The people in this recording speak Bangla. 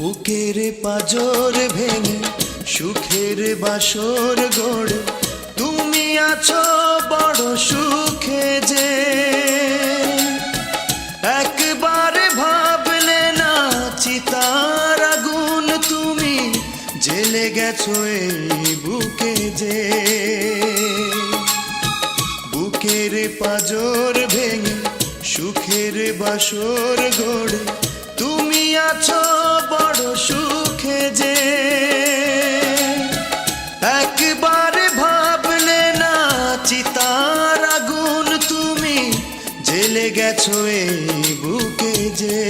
বুকের পাজর ভেঙে সুখের বাসর গড়ে তুমি আছো বড় সুখে যে একবার ভাবলে না চিতার আগুন তুমি জেলে গেছো এই বুকে যে বুকের পাজর ভেঙে সুখের বাসর গড়ে তুমি আছো বড় সুখে যে একবার ভাবলে না চিতার আগুন তুমি জেলে গেছো এই বুকে যে